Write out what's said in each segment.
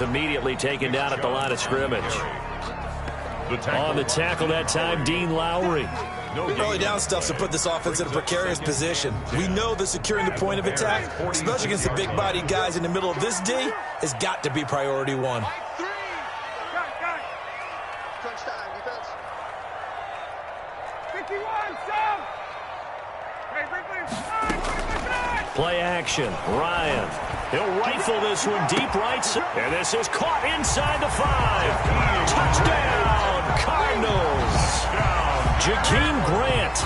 Immediately taken down at the line of scrimmage. On the tackle that time, Dean Lowry. Early down stuff to put this offense in a precarious position. We know that securing the point of attack, especially against the big-bodied guys in the middle of this D, has got to be priority one. Play action. Ryan. He'll rifle this one deep right side. And this is caught inside the 5. Touchdown, Cardinals. Jakeem Grant,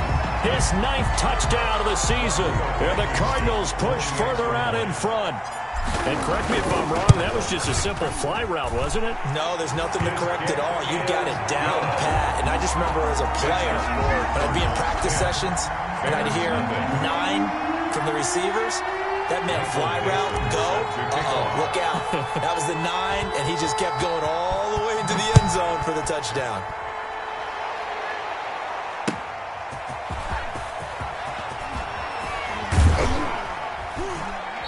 his 9th touchdown of the season. And the Cardinals push further out in front. And correct me if I'm wrong, that was just a simple fly route, wasn't it? No, there's nothing to correct at all. You got it down pat. And I just remember as a player, when I'd be in practice sessions, and I'd hear 9 from the receivers, that meant fly route, go, look out. That was the 9, and he just kept going all the way into the end zone for the touchdown.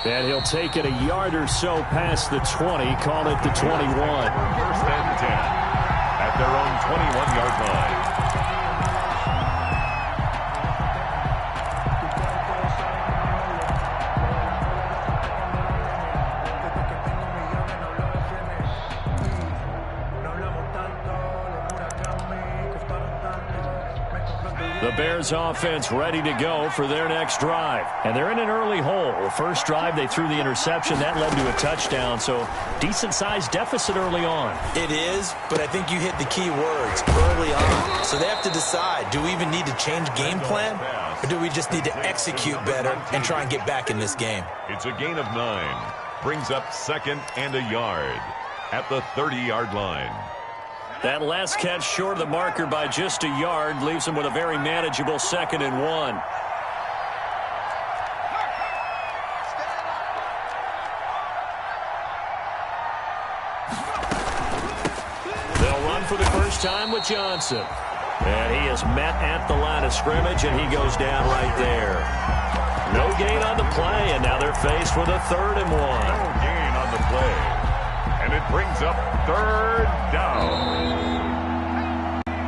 And he'll take it a yard or so past the 20, call it the 21. First and 10 at their own 21-yard line. The Bears offense ready to go for their next drive. And they're in an early hole. The first drive, they threw the interception. That led to a touchdown, so decent-sized deficit early on. It is, but I think you hit the key words early on. So they have to decide, do we even need to change game plan, or do we just need to execute better and try and get back in this game? It's a gain of 9. Brings up 2nd and a yard at the 30-yard line. That last catch short of the marker by just a yard leaves him with a very manageable 2nd and 1. They'll run for the first time with Johnson. And he is met at the line of scrimmage, and he goes down right there. No gain on the play, and now they're faced with a 3rd and 1. No gain on the play. And it brings up 3rd down.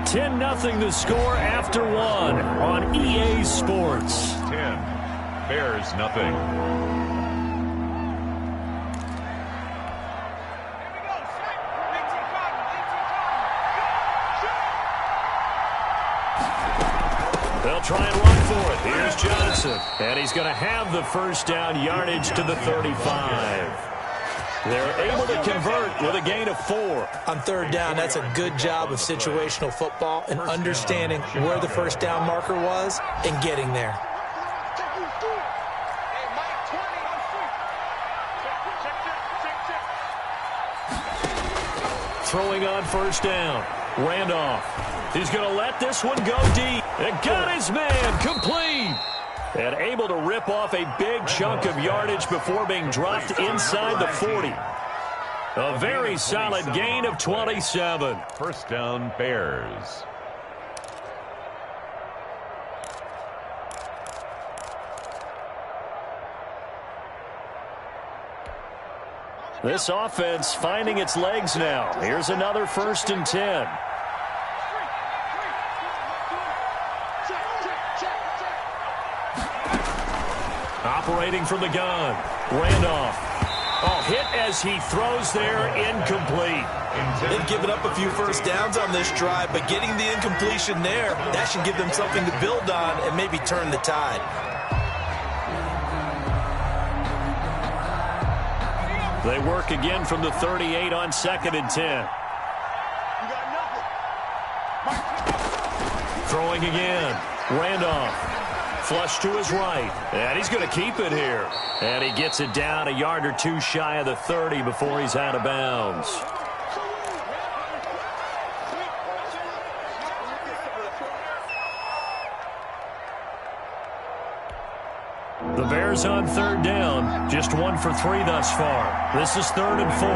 10-0 the score after 1 on EA Sports. 10, Bears nothing. They'll try and run for it. Here's Johnson. And he's going to have the first down yardage to the 35. They're able to convert with a gain of 4. On 3rd down, that's a good job of situational football and understanding where the first down marker was and getting there. Throwing on first down. Randolph. He's going to let this one go deep. And got his man complete. And able to rip off a big chunk of yardage before being dropped inside the 40. A very solid gain of 27. First down, Bears. This offense finding its legs now. Here's another 1st and 10. Operating from the gun. Randolph. Oh, hit as he throws there, incomplete. They've given up a few first downs on this drive, but getting the incompletion there, that should give them something to build on and maybe turn the tide. They work again from the 38 on 2nd and 10. Throwing again. Randolph. Flush to his right. And he's going to keep it here. And he gets it down a yard or 2 shy of the 30 before he's out of bounds. The Bears on 3rd down. Just 1 for 3 thus far. This is 3rd and 4.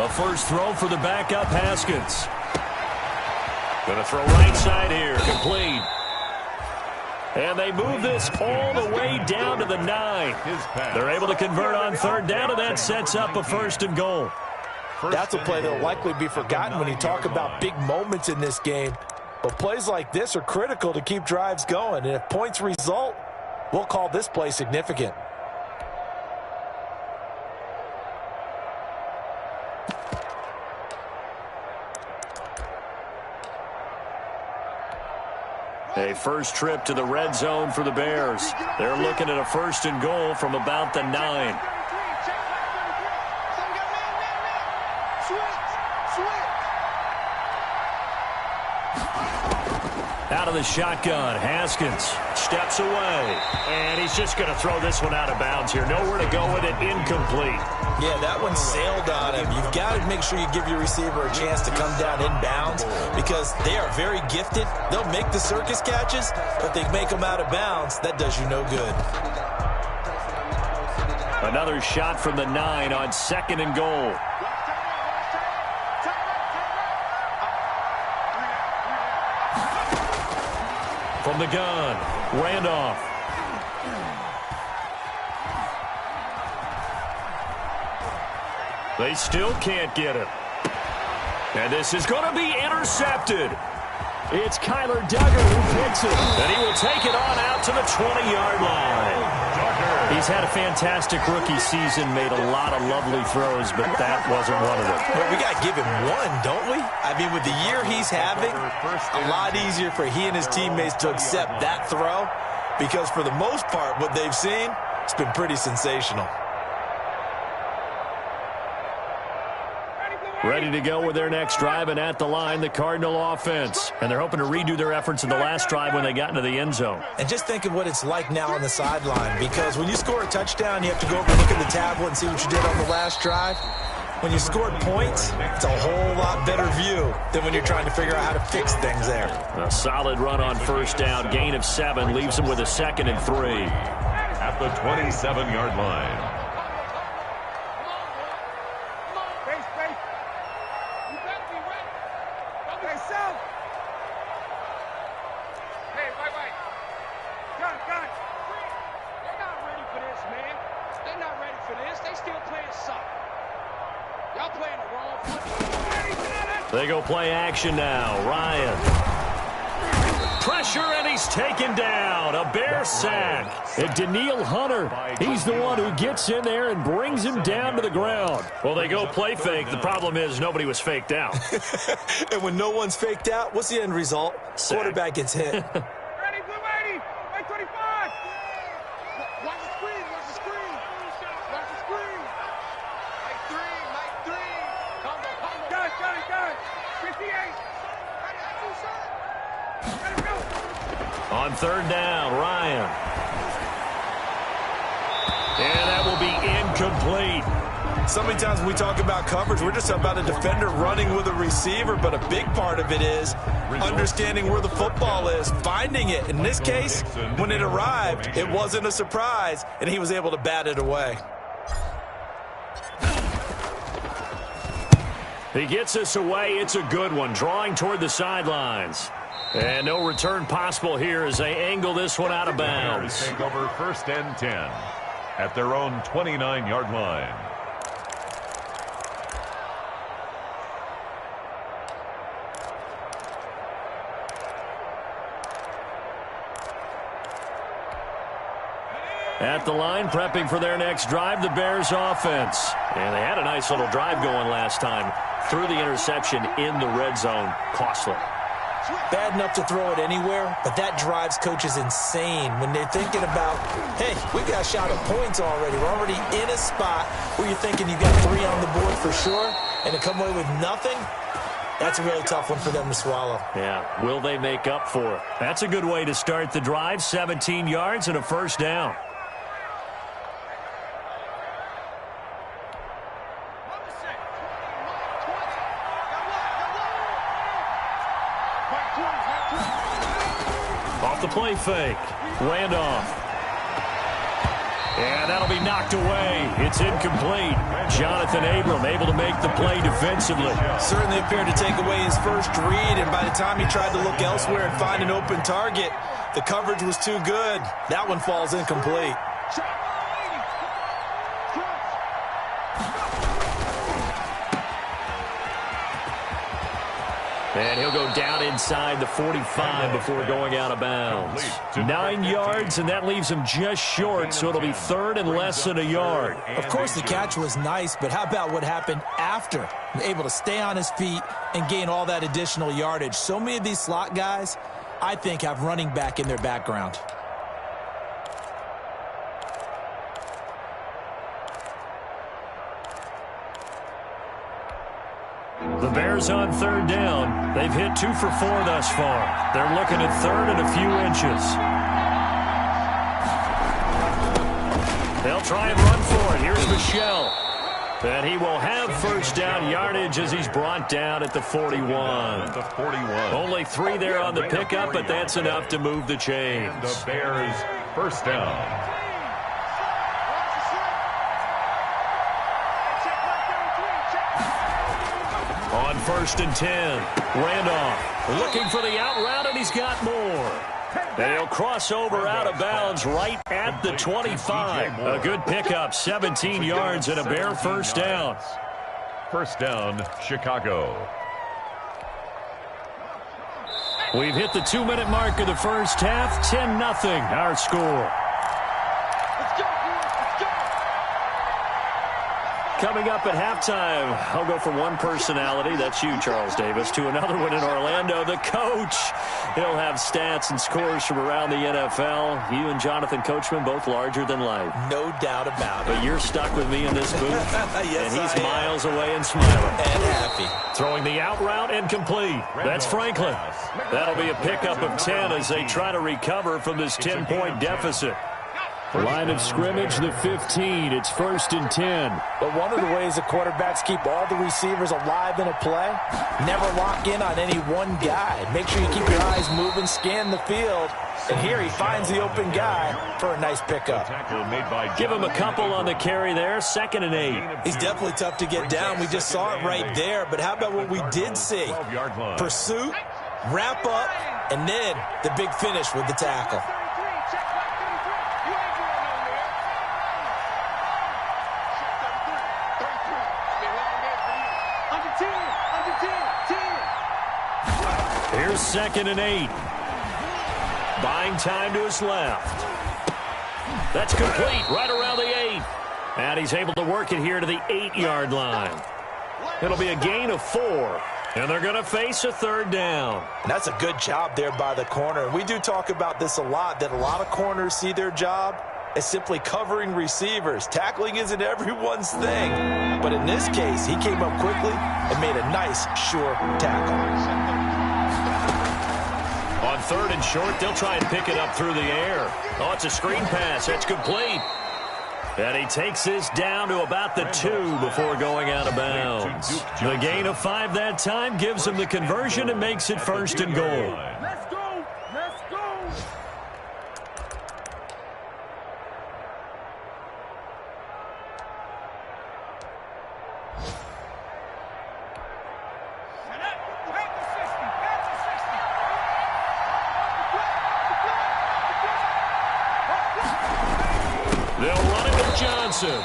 A first throw for the backup, Haskins. Going to throw right side here. Complete. And they move this all the way down to the 9. They're able to convert on third down, and that sets up a 1st and goal. That's a play that will likely be forgotten when you talk about big moments in this game. But plays like this are critical to keep drives going. And if points result, we'll call this play significant. A first trip to the red zone for the Bears. They're looking at a 1st and goal from about the 9. Out of the shotgun, Haskins steps away, and he's just going to throw this one out of bounds here. Nowhere to go with it, incomplete. Yeah, that one sailed on him. You've got to make sure you give your receiver a chance to come down inbounds because they are very gifted. They'll make the circus catches, but they make them out of bounds. That does you no good. Another shot from the 9 on 2nd and goal. From the gun, Randolph. They still can't get him. And this is going to be intercepted. It's Kyler Duggar who picks it. And he will take it on out to the 20-yard line. He's had a fantastic rookie season, made a lot of lovely throws, but that wasn't one of them. Well, we got to give him one, don't we? I mean, with the year he's having, a lot easier for he and his teammates to accept that throw because for the most part, what they've seen, it's been pretty sensational. Ready to go with their next drive, and at the line, the Cardinal offense. And they're hoping to redo their efforts in the last drive when they got into the end zone. And just think of what it's like now on the sideline, because when you score a touchdown, you have to go over and look at the tablet and see what you did on the last drive. When you scored points, it's a whole lot better view than when you're trying to figure out how to fix things there. A solid run on first down, gain of 7, leaves him with a 2nd and 3. At the 27-yard line. They go play action now. Ryan. Pressure, and he's taken down. A Bear sack. And Danielle Hunter, he's the one who gets in there and brings him down to the ground. Well, they go play fake. The problem is nobody was faked out. And when no one's faked out, what's the end result? Sack. Quarterback gets hit. Ready, blue 80, right 25. Watch the screen, watch the screen. Watch the screen. Mike 3. Combo. Got it. 58. Ready, go. On third down, Ryan. And that will be incomplete. So many times when we talk about coverage, we're just about a defender running with a receiver, but a big part of it is understanding where the football is, finding it. In this case, when it arrived, it wasn't a surprise, and he was able to bat it away. He gets us away. It's a good one, drawing toward the sidelines. And no return possible here as they angle this one out of bounds. Take over 1st and 10 at their own 29-yard line. At the line, prepping for their next drive, the Bears offense. And they had a nice little drive going last time. Threw the interception in the red zone. Costly. Bad enough to throw it anywhere, but that drives coaches insane when they're thinking about, hey, we got a shot at points already. We're already in a spot where you're thinking you got 3 on the board for sure, and to come away with nothing, that's a really tough one for them to swallow. Yeah, will they make up for it? That's a good way to start the drive. 17 yards and a first down. Off the play fake. Randolph. And that'll be knocked away. It's incomplete. Jonathan Abram able to make the play defensively. Certainly appeared to take away his first read, and by the time he tried to look elsewhere and find an open target, the coverage was too good. That one falls incomplete. And he'll go down inside the 45 before going out of bounds. 9 yards, and that leaves him just short, so it'll be third and less than a yard. Of course, the catch was nice, but how about what happened after? Able to stay on his feet and gain all that additional yardage. So many of these slot guys, I think, have running back in their background. The Bears on third down. They've hit 2 for 4 thus far. They're looking at third and a few inches. They'll try and run for it. Here's Michel. And he will have first down yardage as he's brought down at the 41. Only 3 there on the pickup, but that's enough to move the chains. The Bears first down. On 1st and 10, Randolph looking for the out route, and he's got more. And he'll cross over out of bounds right at the 25. A good pickup, 17 yards and a Bear first down. First down, Chicago. We've hit the 2-minute mark of the first half. 10-0 our score. Coming up at halftime, I'll go from one personality, that's you, Charles Davis, to another one in Orlando, the coach. He'll have stats and scores from around the NFL. You and Jonathan Coachman, both larger than life. No doubt about it. But you're stuck with me in this booth, yes, and he's miles away and smiling. And happy. Throwing the out route and complete. That's Franklin. That'll be a pickup of 10 as they try to recover from this 10-point deficit. Line of scrimmage, the 15. It's 1st and 10. But one of the ways the quarterbacks keep all the receivers alive in a play, never lock in on any one guy. Make sure you keep your eyes moving, scan the field. And here he finds the open guy for a nice pickup. Give him a couple on the carry there. 2nd and 8. He's definitely tough to get down. We just saw it right there. But how about what we did see? Pursuit, wrap up, and then the big finish with the tackle. Here's 2nd and 8. Buying time to his left. That's complete right around the 8. And he's able to work it here to the 8-yard line. It'll be a gain of 4. And they're going to face a 3rd down. That's a good job there by the corner. We do talk about this a lot, that a lot of corners see their job as simply covering receivers. Tackling isn't everyone's thing. But in this case, he came up quickly and made a nice, sure tackle. On 3rd and short, they'll try and pick it up through the air. Oh, it's a screen pass. That's complete. And he takes this down to about the 2 before going out of bounds. The gain of 5 that time gives him the conversion and makes it 1st and goal. Let's go. Let's go. They'll run it with Johnson.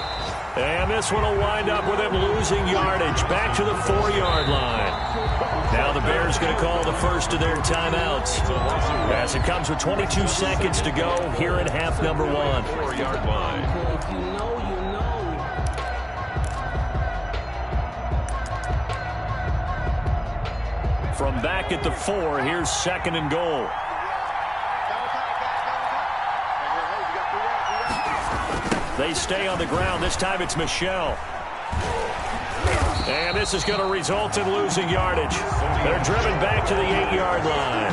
And this one will wind up with him losing yardage back to the 4-yard line. Now the Bears going to call the first of their timeouts as it comes with 22 seconds to go here in half number 1. 4-yard line. From back at the 4, here's 2nd and goal. They stay on the ground. This time it's Michel. And this is going to result in losing yardage. They're driven back to the 8-yard line.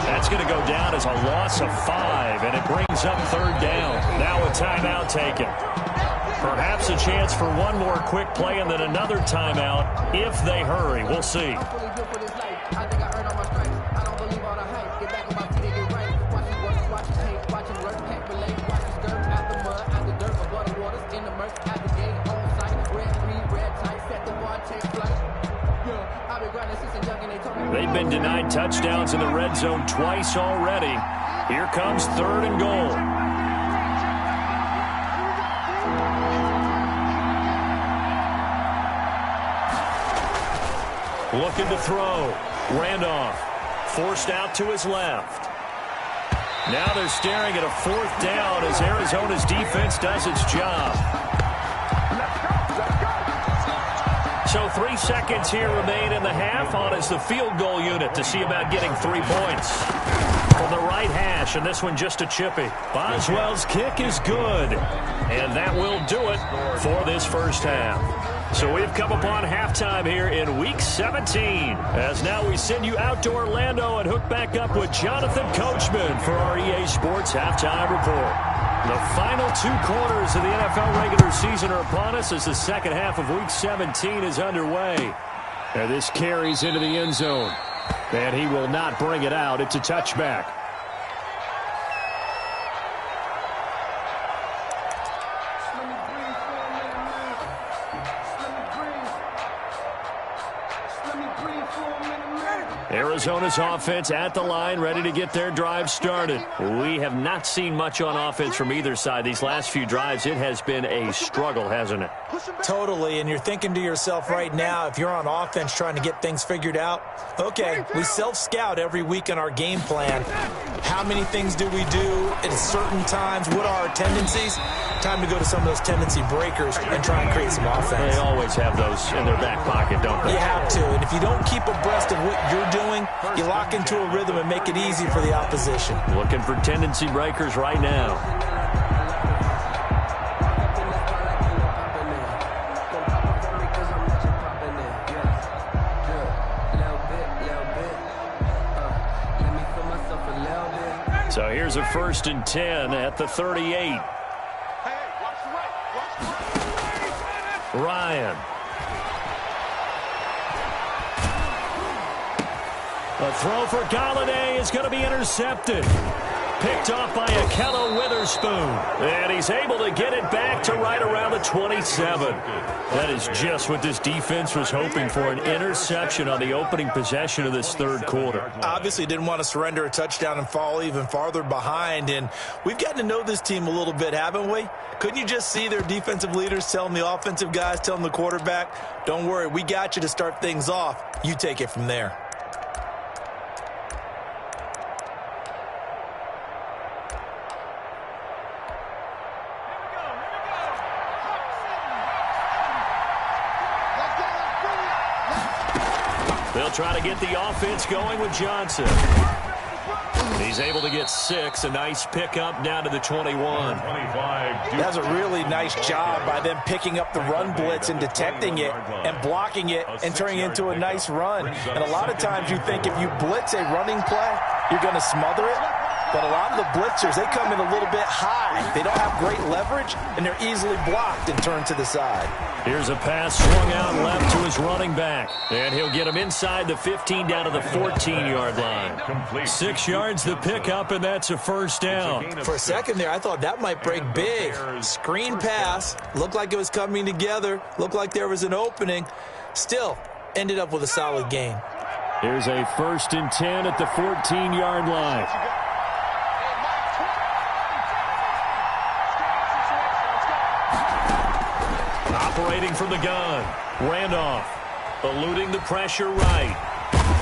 That's going to go down as a loss of 5, and it brings up 3rd down. Now a timeout taken. Perhaps a chance for one more quick play and then another timeout if they hurry. We'll see. They've been denied touchdowns in the red zone twice already. Here comes 3rd and goal. Looking to throw. Randolph forced out to his left. Now they're staring at a 4th down as Arizona's defense does its job. So 3 seconds here remain in the half. On is the field goal unit to see about getting 3 points. From the right hash, and this one just a chippy. Boswell's kick is good. And that will do it for this first half. So we've come upon halftime here in Week 17. As now we send you out to Orlando and hook back up with Jonathan Coachman for our EA Sports Halftime Report. The final 2 quarters of the NFL regular season are upon us as the second half of Week 17 is underway. And this carries into the end zone. And he will not bring it out. It's a touchback. Arizona's offense at the line, ready to get their drive started. We have not seen much on offense from either side. These last few drives, it has been a struggle, hasn't it? Totally, and you're thinking to yourself right now, if you're on offense trying to get things figured out, okay, we self-scout every week on our game plan. How many things do we do at certain times? What are our tendencies? Time to go to some of those tendency breakers and try and create some offense. They always have those in their back pocket, don't they? You have to, and if you don't keep abreast of what you're doing, you lock into a rhythm and make it easy for the opposition. Looking for tendency breakers right now. So here's a 1st and 10 at the 38. Ryan. A throw for Galladay is going to be intercepted. Picked off by Ahkello Witherspoon. And he's able to get it back to right around the 27. That is just what this defense was hoping for, an interception on the opening possession of this 3rd quarter. Obviously didn't want to surrender a touchdown and fall even farther behind. And we've gotten to know this team a little bit, haven't we? Couldn't you just see their defensive leaders telling the offensive guys, telling the quarterback, don't worry, we got you to start things off. You take it from there. They'll try to get the offense going with Johnson. He's able to get 6. A nice pickup down to the 21. That's a really nice job by them picking up the run blitz and detecting it and blocking it and turning it into a nice run. And a lot of times you think if you blitz a running play, you're going to smother it. But a lot of the blitzers, they come in a little bit high. They don't have great leverage, and they're easily blocked and turned to the side. Here's a pass swung out left to his running back. And he'll get him inside the 15 down to the 14-yard line. 6 yards the pickup, and that's a 1st down. For a second there, I thought that might break big. Screen pass. Looked like it was coming together. Looked like there was an opening. Still, ended up with a solid gain. Here's a 1st and 10 at the 14-yard line. Operating from the gun. Randolph eluding the pressure right.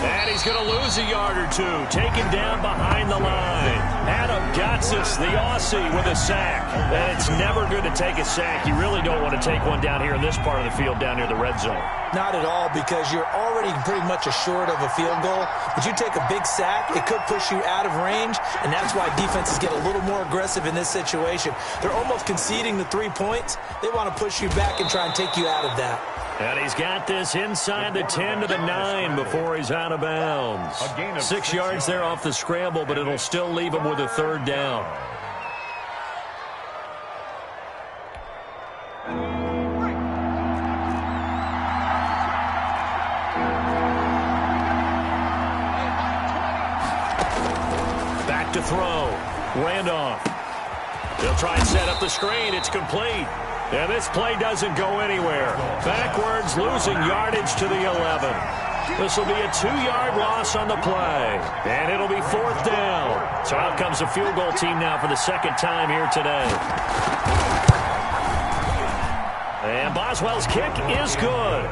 And he's going to lose a yard or 2. Taken down behind the line. Adam Gotsis, the Aussie, with a sack. And it's never good to take a sack. You really don't want to take one down here in this part of the field down near the red zone. Not at all, because you're already pretty much assured of a field goal. But you take a big sack, it could push you out of range, and that's why defenses get a little more aggressive in this situation. They're almost conceding the 3 points. They want to push you back and try and take you out of that. And he's got this inside the 10 to the 9 before he's out of bounds. 6 yards there off the scramble, but it'll still leave him with a 3rd down. Back to throw. Randolph. They'll try and set up the screen. It's complete. And this play doesn't go anywhere. Backwards, losing yardage to the 11. This will be a 2-yard loss on the play. And it'll be 4th down. So out comes the field goal team now for the second time here today. And Boswell's kick is good.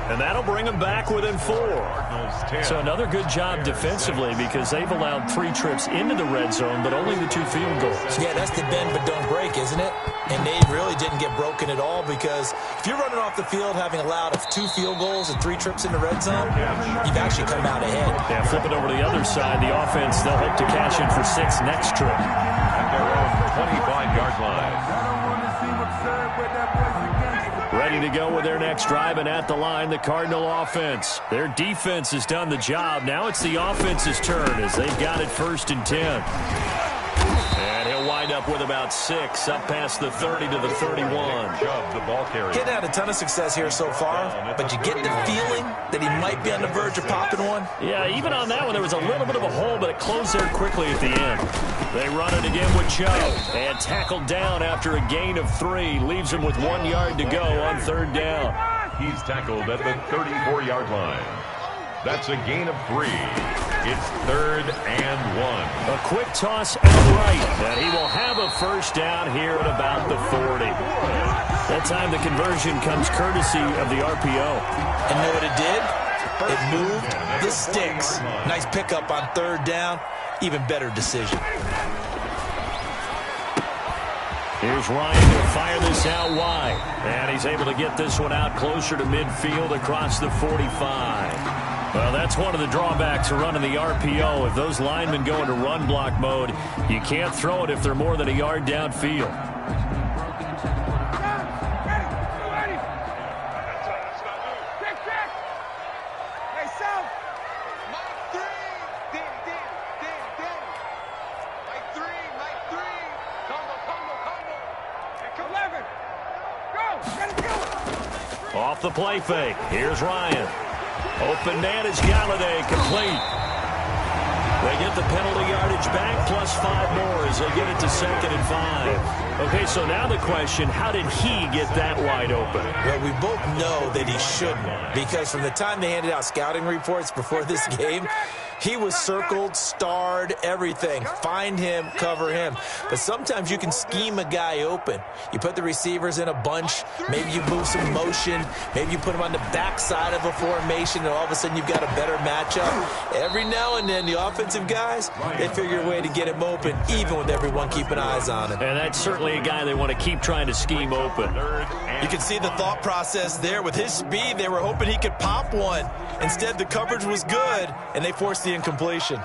And that'll bring them back within 4. So another good job defensively because they've allowed 3 trips into the red zone, but only the 2 field goals. Yeah, that's the bend but don't break, isn't it? And they really didn't get broken at all because if you're running off the field having allowed 2 field goals and 3 trips in the red zone, you've actually come out ahead. Yeah, flip it over to the other side. The offense, they'll hope to cash in for 6 next trip. At their own 25-yard line. Ready to go with their next drive, and at the line, the Cardinal offense. Their defense has done the job. Now it's the offense's turn as they've got it 1st and 10. And he'll wind up with about 6 up past the 30 to the 31. The ball carrier. Getting had a ton of success here so far, but you get the feeling that he might be on the verge of popping one. Yeah, even on that one, there was a little bit of a hole, but it closed there quickly at the end. They run it again with Chubb, and tackled down after a gain of 3. Leaves him with 1 yard to go on 3rd down. He's tackled at the 34-yard line. That's a gain of 3. It's 3rd and 1. A quick toss out right, and he will have a 1st down here at about the 40. That time the conversion comes courtesy of the RPO. And know what it did? It moved the sticks. Nice pickup on 3rd down. Even better decision. Here's Ryan to fire this out wide. And he's able to get this one out closer to midfield across the 45. Well, that's one of the drawbacks of running the RPO. If those linemen go into run block mode, you can't throw it if they're more than a yard downfield. Off the play fake. Here's Ryan. Open man is Galladay, complete. They get the penalty yardage back, plus 5 more as they get it to 2nd and 5. Okay, so now the question, how did he get that wide open? Well, we both know that he shouldn't, because from the time they handed out scouting reports before this game, he was circled, starred, everything. Find him, cover him. But sometimes you can scheme a guy open. You put the receivers in a bunch. Maybe you move some motion. Maybe you put him on the backside of a formation, and all of a sudden you've got a better matchup. Every now and then, the offensive guys, they figure a way to get him open, even with everyone keeping eyes on him. And that's certainly a guy they want to keep trying to scheme open. You can see the thought process there. With his speed, they were hoping he could pop one. Instead, the coverage was good, and they forced the incompletion.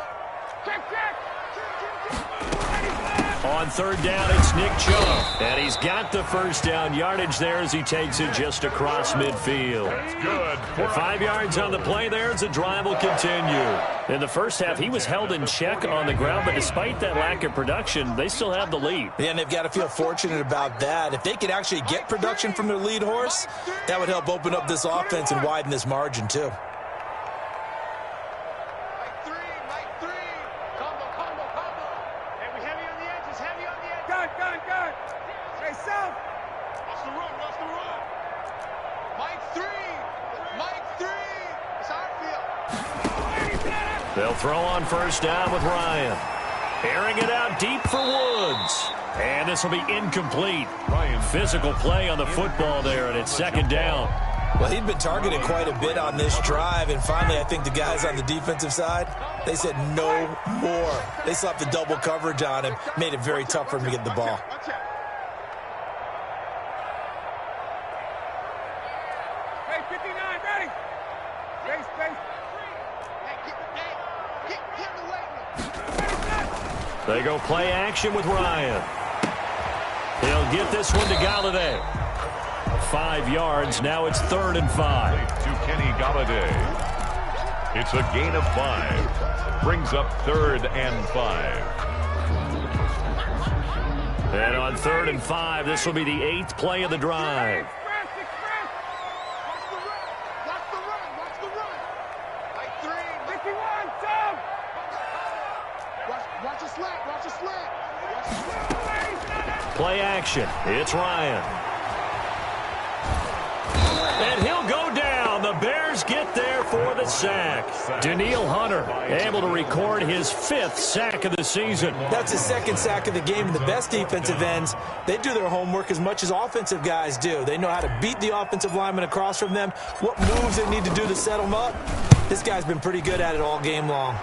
On 3rd down, it's Nick Chubb. And he's got the 1st down yardage there as he takes it just across midfield. That's good. 5 yards on the play there as the drive will continue. In the first half, he was held in check on the ground, but despite that lack of production, they still have the lead. Yeah, and they've got to feel fortunate about that. If they could actually get production from their lead horse, that would help open up this offense and widen this margin, too. They'll throw on 1st down with Ryan. Airing it out deep for Woods. And this will be incomplete. Ryan. Physical play on the football there, and it's 2nd down. Well, he'd been targeted quite a bit on this drive, and finally I think the guys on the defensive side, they said no more. They slapped the double coverage on him, made it very tough for him to get the ball. Hey, 59, ready? Space. They go play action with Ryan. He'll get this one to Galladay. 5 yards. Now it's 3rd and 5. To Kenny Galladay. It's a gain of 5. Brings up 3rd and 5. And on 3rd and 5, this will be the 8th play of the drive. Play action. It's Ryan. And he'll go down. The Bears get there for the a sack. Danielle Hunter able to record his 5th sack of the season. That's his 2nd sack of the game, and the best defensive ends, they do their homework as much as offensive guys do. They know how to beat the offensive lineman across from them, what moves they need to do to set them up. This guy's been pretty good at it all game long.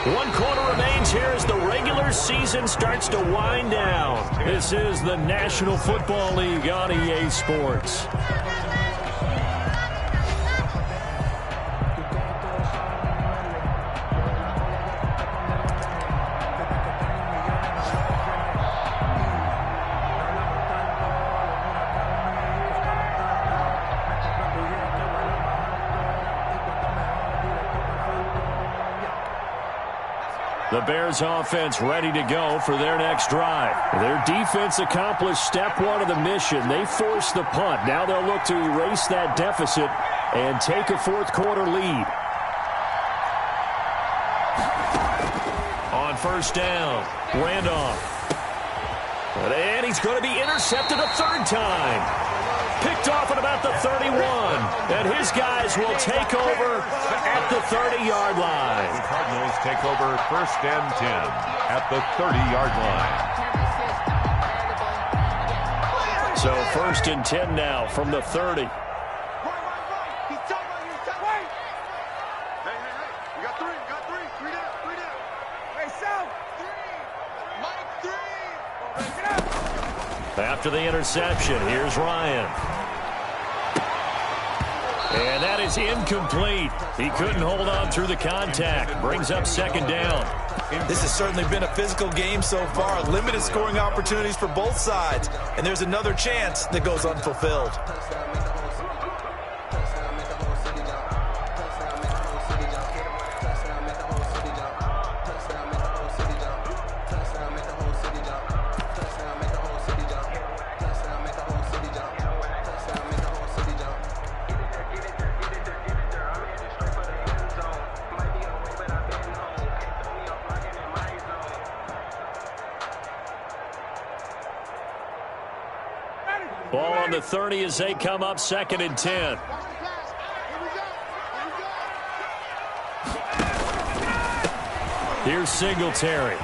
One quarter remains here as the regular season starts to wind down. This is the National Football League on EA Sports. The Bears offense ready to go for their next drive. Their defense accomplished step 1 of the mission. They forced the punt. Now they'll look to erase that deficit and take a 4th quarter lead. On 1st down, Randolph. And he's going to be intercepted a 3rd time. Picked off at about the 31. And his guys will take over at the 30-yard line. The Cardinals take over 1st and 10 at the 30-yard line. So 1st and 10 now from the 30. He's talking about you. Wait. Hey. We got 3. We got 3. 3 down. 3 down. Hey, Sal. 3. Mike, 3. Get up. After the interception, here's Ryan. And that is incomplete. He couldn't hold on through the contact. Brings up 2nd down. This has certainly been a physical game so far. Limited scoring opportunities for both sides. And there's another chance that goes unfulfilled. Ball on the 30 as they come up 2nd and 10. Here's Singletary.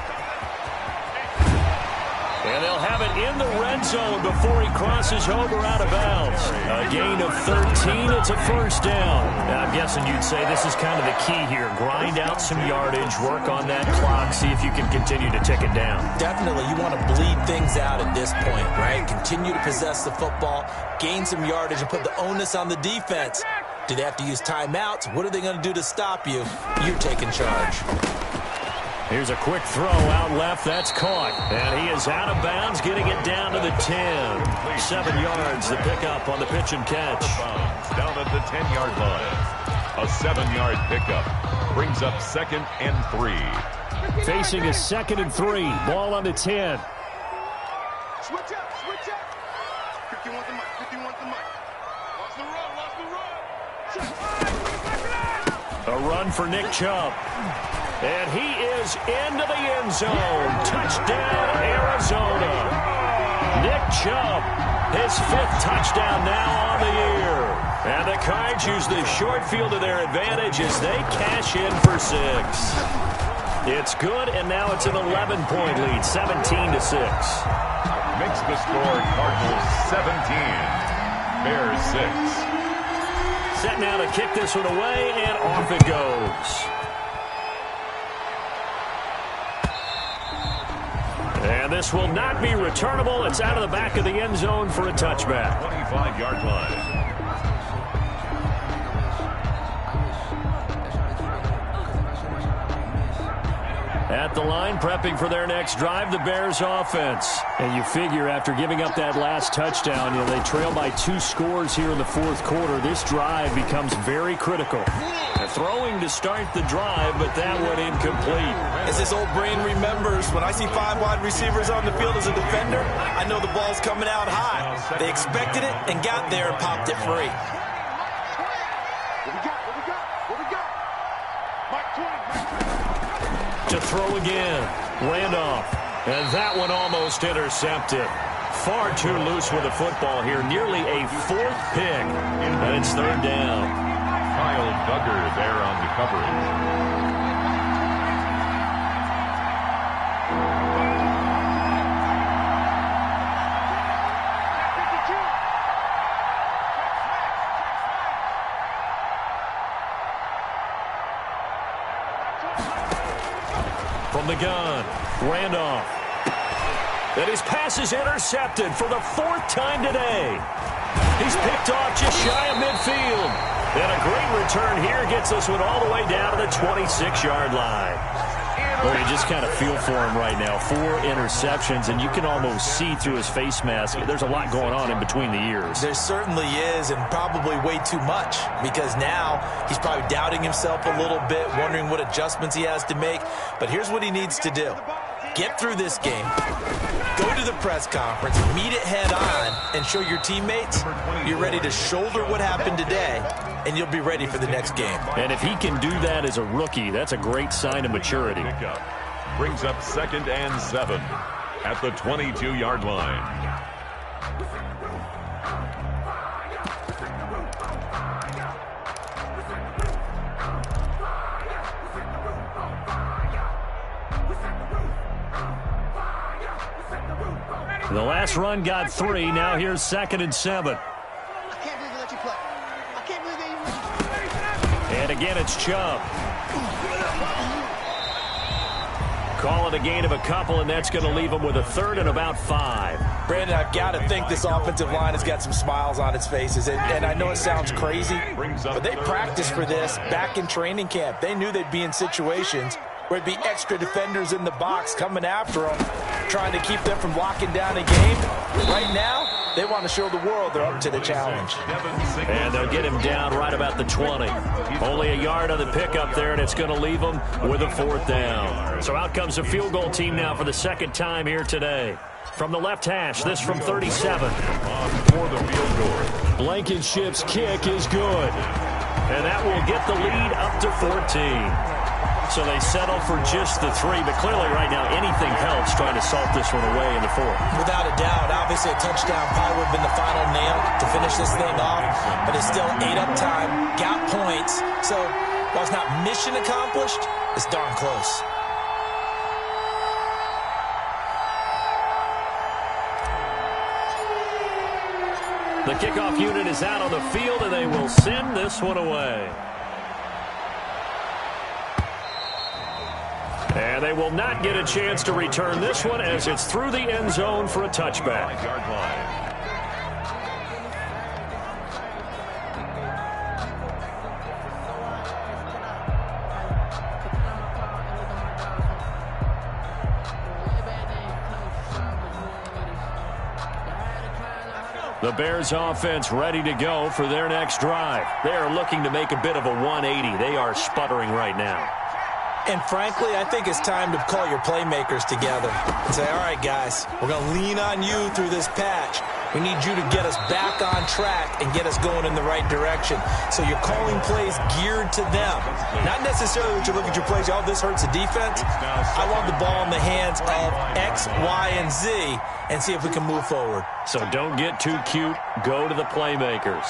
And they'll have it in the red zone before he crosses over out of bounds. A gain of 13. It's a 1st down. Now, I'm guessing you'd say this is kind of the key here. Grind out some yardage, work on that clock, see if you can continue to tick it down. Definitely, you want to bleed things out at this point, right? Continue to possess the football, gain some yardage, and put the onus on the defense. Do they have to use timeouts? What are they going to do to stop you? You're taking charge. Here's a quick throw out left. That's caught. And he is out of bounds, getting it down to the 10. 7 yards, the pickup on the pitch and catch. Down at the 10-yard line. A 7-yard pickup brings up 2nd and 3. Facing a 2nd and 3. Ball on the 10. Switch up. 51 to Mike. 51 to Mike. Lost the run. A run for Nick Chubb. And he is into the end zone. Touchdown, Arizona. Nick Chubb, his 5th touchdown now on the year. And the Cards use the short field to their advantage as they cash in for 6. It's good, and now it's an 11-point lead, 17-6. Makes the score Cardinals 17, Bears 6. Set now to kick this one away, and off it goes. And this will not be returnable. It's out of the back of the end zone for a touchback. 25-yard line. At the line, prepping for their next drive, the Bears offense. And you figure after giving up that last touchdown, they trail by 2 scores here in the 4th quarter. This drive becomes very critical. Throwing to start the drive, but that one incomplete. As his old brain remembers, when I see 5 wide receivers on the field as a defender, I know the ball's coming out high. They expected it and got there and popped it free. What we got? Mike 20. To throw again. Randolph. And that one almost intercepted. Far too loose with the football here. Nearly a 4th pick. And it's 3rd down. Kyle Duggar there on the coverage. From the gun, Randolph. And his pass is intercepted for the 4th time today. He's picked off just shy of midfield. And a great return here gets this one all the way down to the 26-yard line. Well, you just kind of feel for him right now. 4 interceptions, and you can almost see through his face mask. There's a lot going on in between the ears. There certainly is, and probably way too much, because now he's probably doubting himself a little bit, wondering what adjustments he has to make. But here's what he needs to do. Get through this game, go to the press conference, meet it head on, and show your teammates you're ready to shoulder what happened today, and you'll be ready for the next game. And if he can do that as a rookie, that's a great sign of maturity. Brings up 2nd and 7 at the 22-yard line. The last run got 3. Now here's 2nd and 7. I can't believe they let you play. I can't believe they even let you play. And again, it's Chubb. Call it a gain of a couple, and that's going to leave him with a 3rd and about 5. Brandon, I've got to think this offensive line has got some smiles on its faces. And I know it sounds crazy, but they practiced for this back in training camp. They knew they'd be in situations where it'd be extra defenders in the box coming after them, trying to keep them from locking down a game. Right now, they want to show the world they're up to the challenge. And they'll get him down right about the 20. Only a yard on the pickup there, and it's going to leave him with a 4th down. So out comes a field goal team now for the 2nd time here today. From the left hash, this from 37. For the field goal. Blankenship's kick is good. And that will get the lead up to 14. So they settle for just the 3, but clearly right now anything helps trying to salt this one away in the 4th. Without a doubt, obviously a touchdown probably would have been the final nail to finish this thing off, but it's still 8 up time, got points. So while it's not mission accomplished, it's darn close. The kickoff unit is out on the field, and they will send this one away. And they will not get a chance to return this one as it's through the end zone for a touchback. The Bears offense ready to go for their next drive. They are looking to make a bit of a 180. They are sputtering right now. And frankly, I think it's time to call your playmakers together and say, all right, guys, we're going to lean on you through this patch. We need you to get us back on track and get us going in the right direction. So you're calling plays geared to them. Not necessarily that you look at your plays, oh, this hurts the defense. I want the ball in the hands of X, Y, and Z and see if we can move forward. So don't get too cute. Go to the playmakers.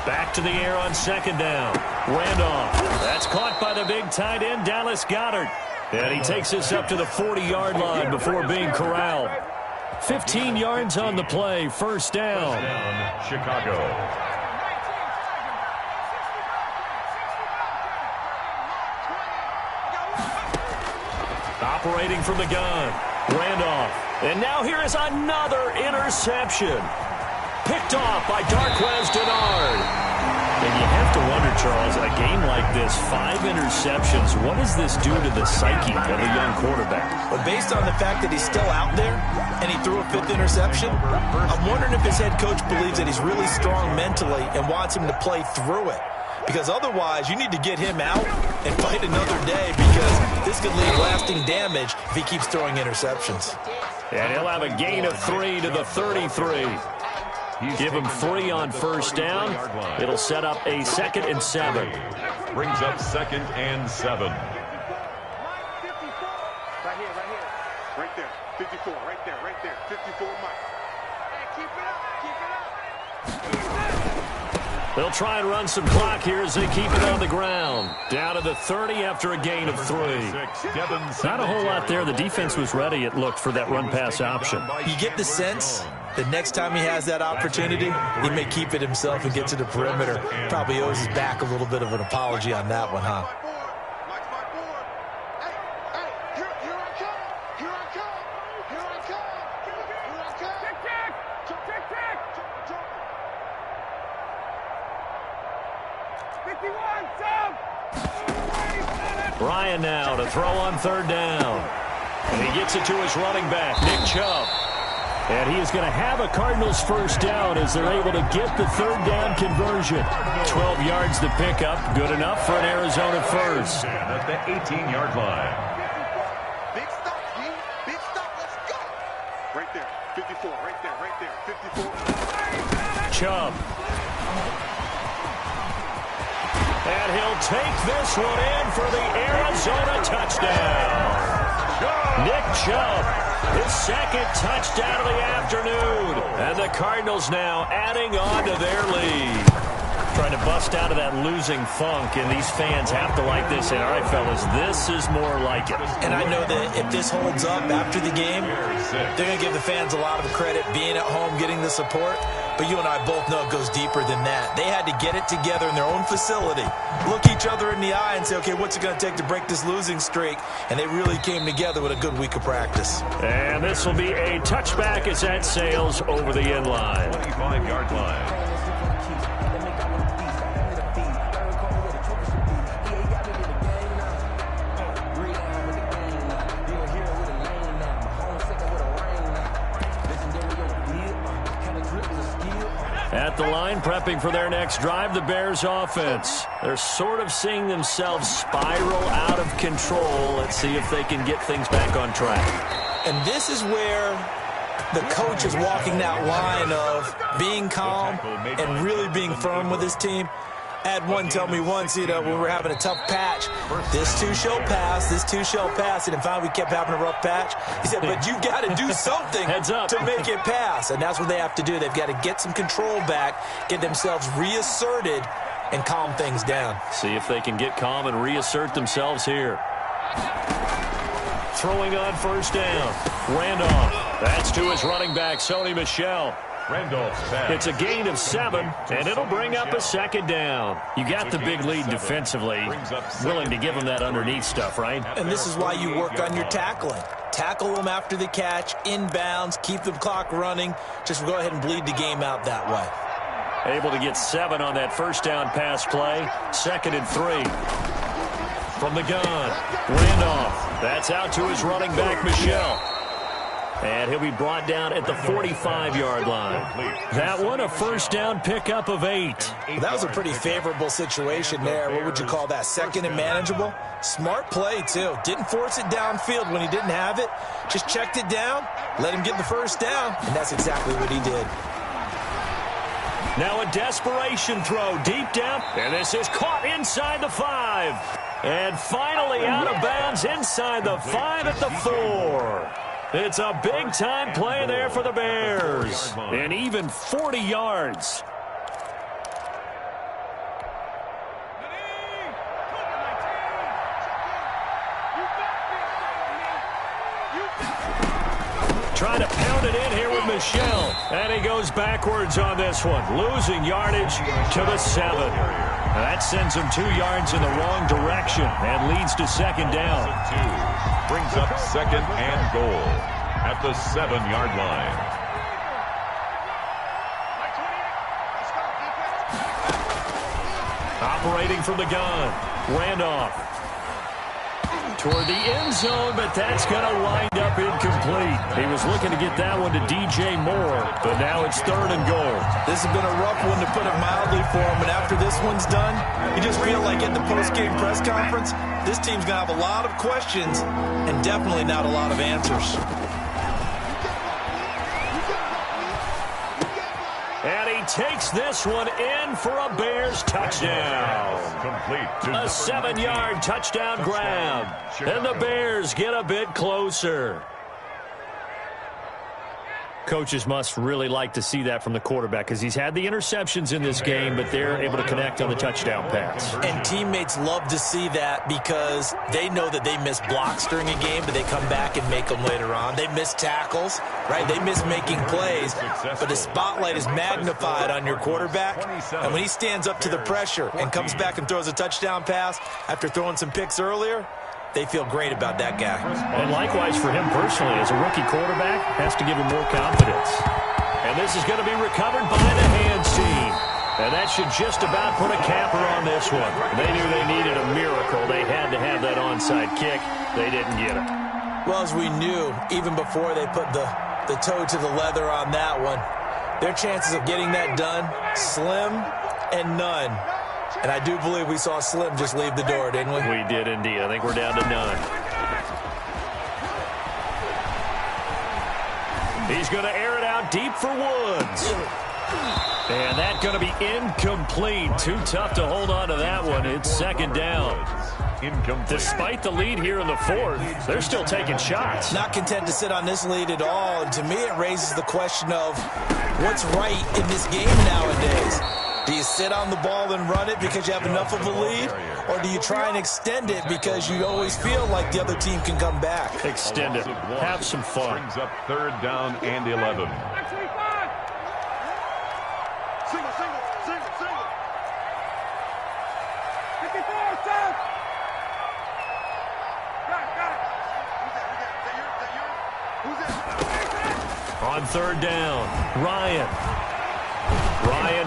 Back to the air on 2nd down. Randolph. That's caught by the big tight end, Dallas Goedert. And he takes us up to the 40-yard line before being corralled. 15 yards on the play, 1st down. Chicago. Operating from the gun. Randolph. And now here is another interception. Picked off by Darqueze Dennard. And you have to wonder, Charles, a game like this, 5 interceptions, what does this do to the psyche of a young quarterback? But based on the fact that he's still out there and he threw a 5th interception, I'm wondering if his head coach believes that he's really strong mentally and wants him to play through it. Because otherwise, you need to get him out and fight another day, because this could leave lasting damage if he keeps throwing interceptions. And he'll have a gain of 3 to the 33. Give him 3 on 1st down. It'll set up a 2nd and 7. Brings up 2nd and 7. They'll try and run some clock here as they keep it on the ground. Down to the 30 after a gain of 3. Not a whole lot there. The defense was ready, it looked, for that run-pass option. You get the sense the next time he has that opportunity, he may keep it himself and get to the perimeter. Probably owes his back a little bit of an apology on that one, huh? Ryan now to throw on 3rd down. And he gets it to his running back, Nick Chubb. And he is going to have a Cardinals 1st down as they're able to get the 3rd down conversion. 12 yards to pick up. Good enough for an Arizona 1st. At the 18-yard line. Big stop, D. Big stop. Let's go. Right there. 54. Right there. Right there. 54. Chubb. And he'll take this one in for the Arizona touchdown. Nick Chubb, his 2nd touchdown of the afternoon. And the Cardinals now adding on to their lead. Trying to bust out of that losing funk, and these fans have to like this. And all right, fellas, this is more like it. And I know that if this holds up after the game, they're going to give the fans a lot of credit being at home, getting the support. But you and I both know it goes deeper than that. They had to get it together in their own facility, look each other in the eye and say, okay, what's it going to take to break this losing streak? And they really came together with a good week of practice. And this will be a touchback as that sails over the end line. 25-yard line. At the line, prepping for their next drive, the Bears offense. They're sort of seeing themselves spiral out of control. Let's see if they can get things back on track. And this is where the coach is walking that line of being calm and really being firm with his team. I had one tell me once, when we were having a tough patch, this too shall pass, this too shall pass, and finally we kept having a rough patch. He said, but you got to do something to make it pass, and that's what they have to do. They've got to get some control back, get themselves reasserted, and calm things down. See if they can get calm and reassert themselves here. Throwing on 1st down. Randolph. That's to his running back, Sony Michel. It's a gain of 7, and it'll bring up a 2nd down. You got the big lead defensively. Willing to give them that underneath stuff, right? And this is why you work on your tackling. Tackle them after the catch, inbounds, keep the clock running. Just go ahead and bleed the game out that way. Able to get 7 on that 1st down pass play. 2nd and 3. From the gun, Randolph. That's out to his running back, Michel. And he'll be brought down at the 45-yard line. That one, a 1st down pickup of 8. That was a pretty favorable situation there. What would you call that? 2nd and manageable? Smart play, too. Didn't force it downfield when he didn't have it. Just checked it down, let him get the 1st down, and that's exactly what he did. Now a desperation throw deep down, and this is caught inside the 5. And finally out of bounds inside the 5 at the 4. It's a big-time play there for the Bears. And even 40 yards. Trying to pound it in here with Michel. And he goes backwards on this one. Losing yardage to the 7. That sends him 2 yards in the wrong direction and leads to 2nd down. Brings up 2nd and goal at the 7-yard line. Operating from the gun, Randolph. Toward the end zone, but that's going to wind up incomplete. He was looking to get that one to DJ Moore, but now it's 3rd and goal. This has been a rough one, to put it mildly, for him, and after this one's done, you just feel like at the post-game press conference, this team's going to have a lot of questions and definitely not a lot of answers. And he takes this one in for a Bears touchdown. A 7-yard touchdown grab. And the Bears get a bit closer. Coaches must really like to see that from the quarterback because he's had the interceptions in this game, but they're able to connect on the touchdown pass. And teammates love to see that because they know that they miss blocks during a game, but they come back and make them later on. They miss tackles, right? They miss making plays, but the spotlight is magnified on your quarterback. And when he stands up to the pressure and comes back and throws a touchdown pass after throwing some picks earlier, they feel great about that guy. And likewise for him personally, as a rookie quarterback, has to give him more confidence. And this is going to be recovered by the hands team. And that should just about put a capper on this one. They knew they needed a miracle. They had to have that onside kick. They didn't get it. Well, as we knew, even before they put the toe to the leather on that one, their chances of getting that done, slim and none. And I do believe we saw Slim just leave the door, didn't we? We did indeed. I think we're down to none. He's going to air it out deep for Woods. And that's going to be incomplete. Too tough to hold on to that one. It's second down. Incomplete. Despite the lead here in the fourth, they're still taking shots. Not content to sit on this lead at all. And to me, it raises the question of what's right in this game nowadays. Do you sit on the ball and run it because you have enough of a lead? Or do you try and extend it because you always feel like the other team can come back? Extend it. Have some fun. Brings up third down and 11. Single, single, single, single. 54, stop. Got it. Who's that? On third down, Ryan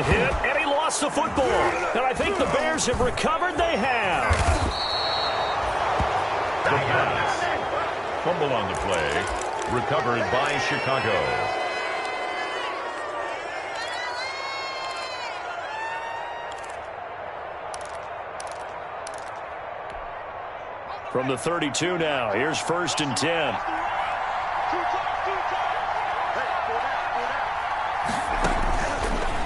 hit, and he lost the football. And I think the Bears have recovered. They have. The pass. Fumble on the play. Recovered by Chicago. From the 32 now, here's 1st and 10.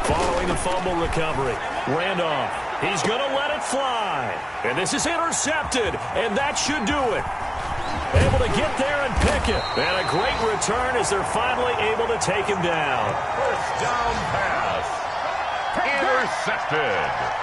Following the fumble recovery, Randolph, he's going to let it fly. And this is intercepted, and that should do it. Able to get there and pick it. And a great return as they're finally able to take him down. First down pass. Intercepted.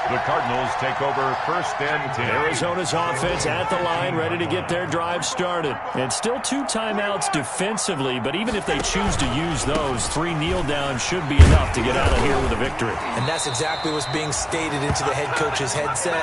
The Cardinals take over 1st and 10. Arizona's offense at the line, ready to get their drive started. And still 2 timeouts defensively, but even if they choose to use those, 3 kneel downs should be enough to get out of here with a victory. And that's exactly what's being stated into the head coach's headset.